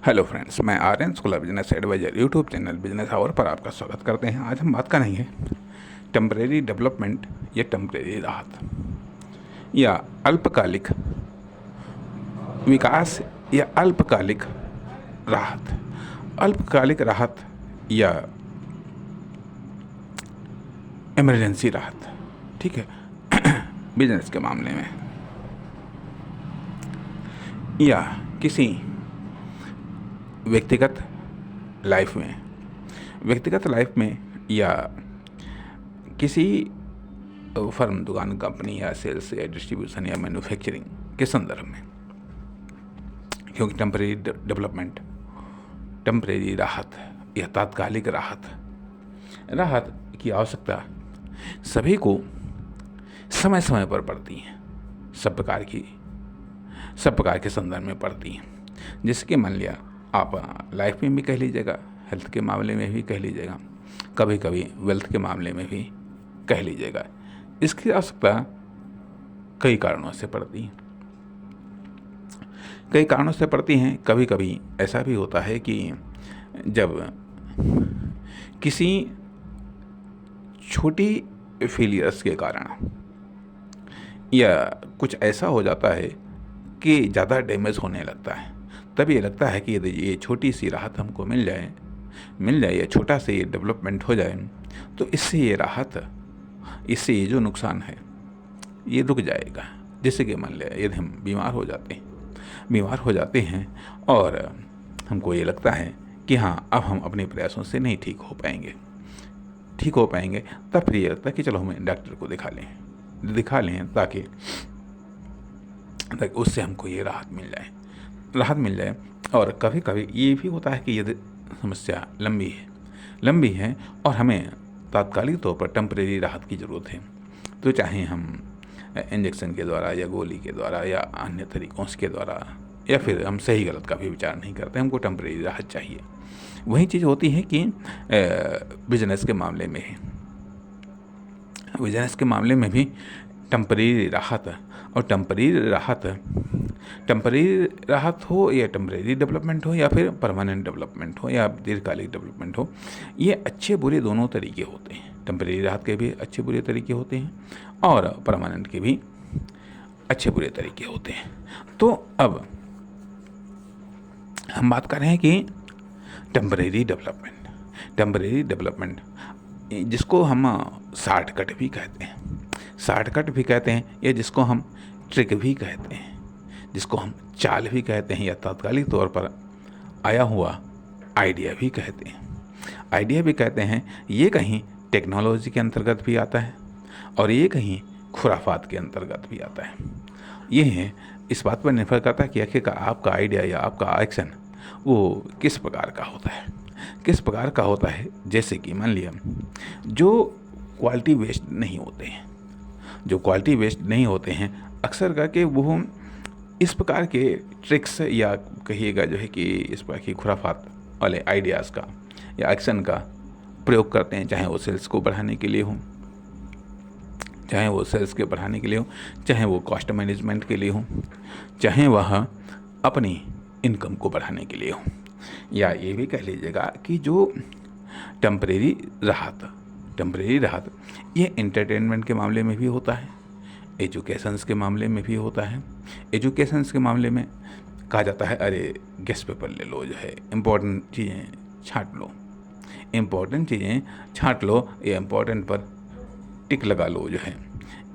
Hello friends, मैं Aryan school of business advisor YouTube channel business hour पर आपका स्वागत करते हैं। आज हम बात करेंगे टेम्परेरी डेवलपमेंट या टेम्परेरी राहत या अल्पकालिक विकास या अल्पकालिक राहत। अल्पकालिक राहत या इमरजेंसी राहत, ठीक है, बिजनेस के मामले में या किसी व्यक्तिगत लाइफ में या किसी फर्म, दुकान, कंपनी या सेल्स या डिस्ट्रीब्यूशन या मैन्युफैक्चरिंग के संदर्भ में। क्योंकि टेम्परेरी डेवलपमेंट, टेम्परेरी राहत या तात्कालिक राहत की आवश्यकता सभी को समय समय पर पड़ती है, सब प्रकार के संदर्भ में पड़ती है। जैसे कि मान लिया आप लाइफ में भी कह लीजिएगा, हेल्थ के मामले में भी कह लीजिएगा, कभी कभी वेल्थ के मामले में भी कह लीजिएगा। इसकी आवश्यकता कई कारणों से पड़ती हैं। कभी कभी ऐसा भी होता है कि जब किसी छोटी फेलियर्स के कारण या कुछ ऐसा हो जाता है कि ज़्यादा डैमेज होने लगता है, तब ये लगता है कि यदि ये छोटी सी राहत हमको मिल जाए या छोटा से ये डेवलपमेंट हो जाए तो इससे ये जो नुकसान है ये रुक जाएगा। जैसे कि मान लिया यदि हम बीमार हो जाते हैं और हमको ये लगता है कि हाँ, अब हम अपने प्रयासों से नहीं ठीक हो पाएंगे, तब फिर ये लगता है कि चलो हमें डॉक्टर को दिखा लें ताकि उससे हमको ये राहत मिल जाए। और कभी कभी ये भी होता है कि यदि समस्या लंबी है और हमें तात्कालिक तौर पर टेम्परेरी राहत की ज़रूरत है, तो चाहे हम इंजेक्शन के द्वारा या गोली के द्वारा या अन्य तरीक़ों के द्वारा, या फिर हम सही गलत का भी विचार नहीं करते, हमको टेम्परेरी राहत चाहिए। वही चीज़ होती है कि बिजनेस के मामले में भी टेम्परेरी राहत हो या टेम्परेरी डेवलपमेंट हो या फिर परमानेंट डेवलपमेंट हो या दीर्घकालिक डेवलपमेंट हो, ये अच्छे बुरे दोनों तरीके होते हैं। टेम्परेरी राहत के भी अच्छे बुरे तरीके होते हैं और परमानेंट के भी अच्छे बुरे तरीके होते हैं। तो अब हम बात कर रहे हैं कि टेम्परेरी डेवलपमेंट जिसको हम शॉर्टकट भी कहते हैं या जिसको हम ट्रिक भी कहते हैं, जिसको हम चाल भी कहते हैं या तात्कालिक तौर पर आया हुआ आइडिया भी कहते हैं। ये कहीं टेक्नोलॉजी के अंतर्गत भी आता है और ये कहीं खुराफात के अंतर्गत भी आता है। ये है, इस बात पर निर्भर करता है कि आखिरकार आपका आइडिया या आपका एक्शन वो किस प्रकार का होता है। जैसे कि मान लिया जो क्वालिटी वेस्ट नहीं होते हैं अक्सर करके वो इस प्रकार के ट्रिक्स या कहिएगा जो है कि इस प्रकार की खुराफात वाले आइडियाज़ का या एक्शन का प्रयोग करते हैं, चाहे वो सेल्स को बढ़ाने के लिए हो, चाहे वो कॉस्ट मैनेजमेंट के लिए हो, चाहे वह अपनी इनकम को बढ़ाने के लिए हो। या ये भी कह लीजिएगा कि जो टेम्परेरी राहत ये एंटरटेनमेंट के मामले में भी होता है, एजुकेशंस के मामले में भी होता है। एजुकेशंस के मामले में कहा जाता है, अरे गेस्ट पेपर ले लो, जो है इम्पोर्टेंट चीज़ें छांट लो या इम्पोर्टेंट पर टिक लगा लो, जो है,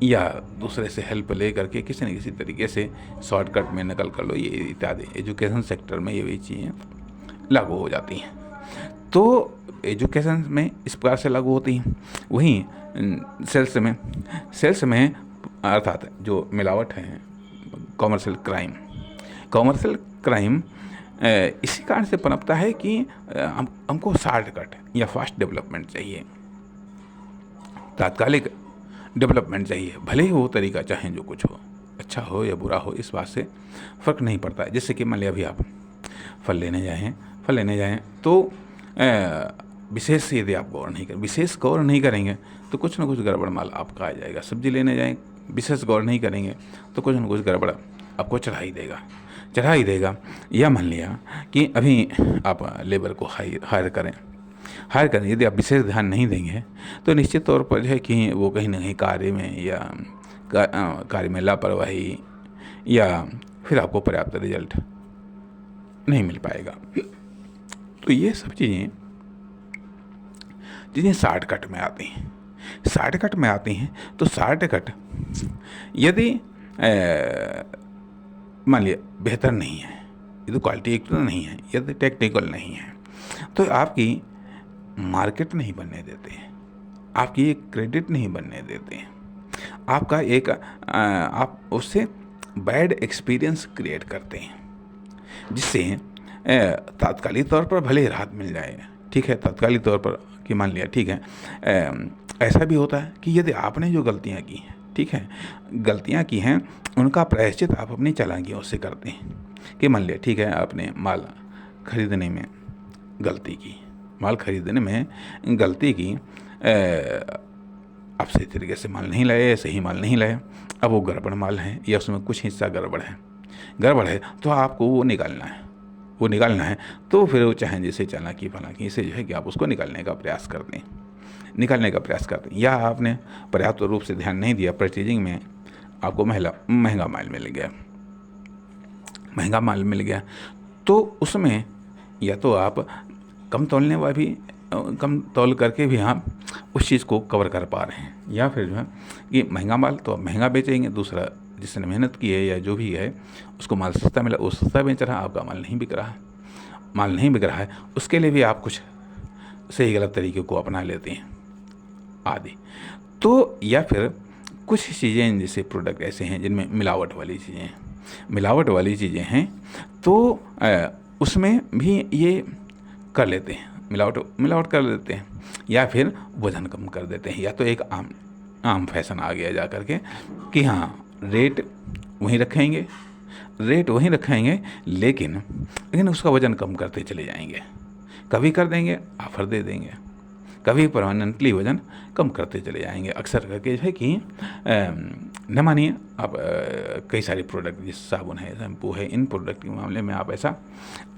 या दूसरे से हेल्प ले करके किसी न किसी तरीके से शॉर्टकट में नकल कर लो, ये इत्यादि एजुकेशन सेक्टर में ये भी चीज़ें लागू हो जाती हैं। तो एजुकेशन में इस प्रकार से लागू होती हैं। वहीं सेल्स में अर्थात जो मिलावट है, कॉमर्शियल क्राइम इसी कारण से पनपता है कि हमको शॉर्टकट या फास्ट डेवलपमेंट चाहिए, तात्कालिक डेवलपमेंट चाहिए। भले ही वो तरीका चाहे जो कुछ हो, अच्छा हो या बुरा हो, इस बात से फ़र्क नहीं पड़ता है। जैसे कि मान लिया अभी आप फल लेने जाएं तो विशेष यदि आप विशेष गौर नहीं करेंगे तो कुछ ना कुछ गड़बड़ माल आपका आ जाएगा। सब्जी लेने जाएं, विशेष गौर नहीं करेंगे तो कुछ ना कुछ गड़बड़ आपको चढ़ा ही देगा। चढ़ा ही देगा। या मान लिया कि अभी आप लेबर को हायर करें, यदि आप विशेष ध्यान नहीं देंगे तो निश्चित तौर पर जो है कि वो कहीं ना कहीं कार्य में या कार्य में लापरवाही या फिर आपको पर्याप्त रिजल्ट नहीं मिल पाएगा। तो ये सब चीज़ें शॉर्टकट में आती हैं। तो शॉर्टकट यदि मान लिया बेहतर नहीं है, यदि क्वालिटी एक तो नहीं है, यदि टेक्निकल नहीं है, तो आपकी मार्केट नहीं बनने देते हैं, आपकी एक क्रेडिट नहीं बनने देते हैं, आपका एक आप उससे बैड एक्सपीरियंस क्रिएट करते हैं, जिससे तात्कालिक तौर पर भले ही राहत मिल जाए, ठीक है, तात्कालिक तौर पर कि मान लिया ठीक है। ऐसा भी होता है कि यदि आपने जो गलतियां की हैं, ठीक है, गलतियां की हैं, उनका प्रायश्चित आप अपनी चालाकियों से करते हैं कि मान लिया ठीक है, आपने माल खरीदने में गलती की, आप सही तरीके से माल नहीं लाए, सही माल नहीं लाए, अब वो गड़बड़ माल है या उसमें कुछ हिस्सा गड़बड़ है तो आपको वो निकालना है। तो फिर वो चाहे जैसे चालाकी फलाकी से जो है कि आप उसको निकालने का प्रयास करते हैं। या आपने पर्याप्त रूप से ध्यान नहीं दिया, परचेजिंग में आपको महंगा माल मिल गया तो उसमें या तो आप कम तौल करके भी आप उस चीज़ को कवर कर पा रहे हैं, या फिर जो है कि महंगा माल तो आप महंगा बेचेंगे, दूसरा जिसने मेहनत की है या जो भी है उसको माल सस्ता मिला, वो सस्ता बेच रहा है, आपका माल नहीं बिक रहा है, उसके लिए भी आप कुछ सही गलत तरीके को अपना लेते हैं आदि। तो या फिर कुछ चीज़ें जैसे प्रोडक्ट ऐसे हैं जिनमें मिलावट वाली चीज़ें हैं तो उसमें भी ये कर लेते हैं, मिलावट कर लेते हैं, या फिर वजन कम कर देते हैं। या तो एक आम फैशन आ गया जा करके कि हाँ रेट वहीं रखेंगे लेकिन उसका वजन कम करते चले जाएंगे, कभी कर देंगे ऑफर दे देंगे, कभी परमानेंटली वजन कम करते चले जाएंगे। अक्सर करके जो है कि न मानिए आप कई सारे प्रोडक्ट जैसे साबुन है, शैम्पू है, इन प्रोडक्ट के मामले में आप ऐसा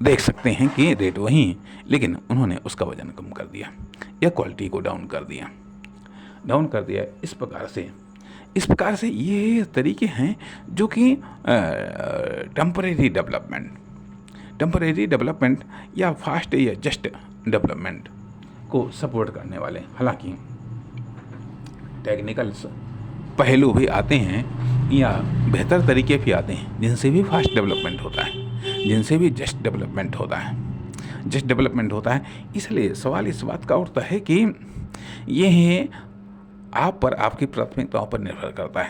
देख सकते हैं कि रेट वही लेकिन उन्होंने उसका वजन कम कर दिया या क्वालिटी को डाउन कर दिया। इस प्रकार से ये तरीके हैं जो कि टेम्परेरी डेवलपमेंट या फास्ट या जस्ट डेवलपमेंट को सपोर्ट करने वाले, हालांकि टेक्निकल पहलू भी आते हैं या बेहतर तरीके भी आते हैं जिनसे भी फास्ट डेवलपमेंट होता है, जिनसे भी जस्ट डेवलपमेंट होता है। इसलिए सवाल इस बात का उठता है कि ये आप पर आपकी प्राथमिकताओं पर निर्भर करता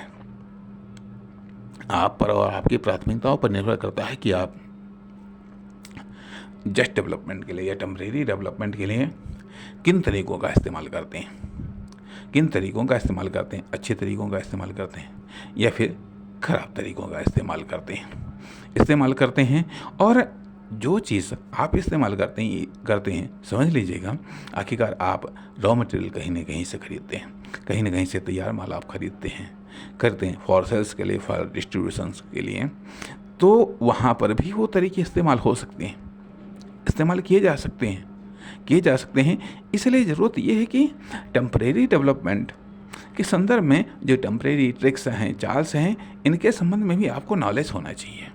है, कि आप जस्ट डेवलपमेंट के लिए या टेम्परेरी डेवलपमेंट के लिए किन तरीकों का इस्तेमाल करते हैं, अच्छे तरीकों का इस्तेमाल करते हैं या फिर खराब तरीकों का इस्तेमाल करते हैं। और जो चीज़ आप इस्तेमाल करते हैं समझ लीजिएगा, आखिरकार आप रॉ मटेरियल कहीं ना कहीं से खरीदते हैं, कहीं ना कहीं से तैयार माल आप खरीदते हैं फॉर सेल्स के लिए, फॉर डिस्ट्रीब्यूशन के लिए, तो वहाँ पर भी वो तरीके इस्तेमाल किए जा सकते हैं। इसलिए ज़रूरत ये है कि टेम्परेरी डेवलपमेंट के संदर्भ में जो टेम्परेरी ट्रिक्स हैं, चार्ल्स हैं, इनके संबंध में भी आपको नॉलेज होना चाहिए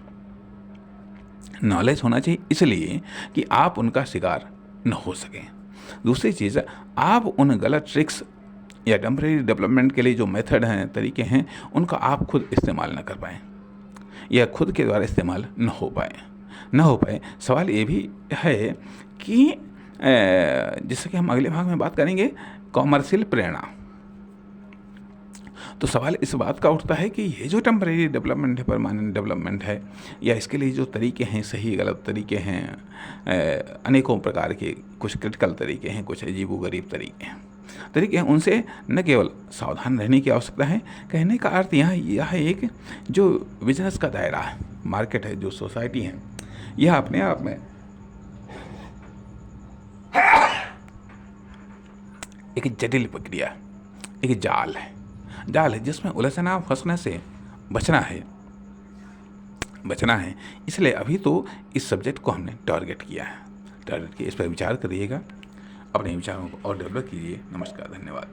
इसलिए कि आप उनका शिकार न हो सकें। दूसरी चीज़, आप उन गलत ट्रिक्स या टेम्परेरी डेवलपमेंट के लिए जो मेथड हैं, तरीके हैं, उनका आप खुद इस्तेमाल न कर पाएँ या खुद के द्वारा इस्तेमाल न हो पाए। सवाल ये भी है कि जिससे कि हम अगले भाग में बात करेंगे, कॉमर्शियल प्रेरणा। तो सवाल इस बात का उठता है कि ये जो टेम्परेरी डेवलपमेंट है, परमानेंट डेवलपमेंट है, या इसके लिए जो तरीके हैं, सही गलत तरीके हैं, अनेकों प्रकार के, कुछ क्रिटिकल तरीके हैं, कुछ अजीबोगरीब तरीके हैं, उनसे न केवल सावधान रहने की आवश्यकता है। कहने का अर्थ यह एक जो बिजनेस का दायरा है, मार्केट है, जो सोसाइटी है, यह अपने आप में एक जटिल प्रक्रिया, एक जाल है जिसमें उलझना फंसने से बचना है। बचना है, इसलिए अभी तो इस सब्जेक्ट को हमने टारगेट किया है। टारगेट किया, इस पर विचार करिएगा, अपने विचारों को और डेवलप कीजिए। नमस्कार, धन्यवाद।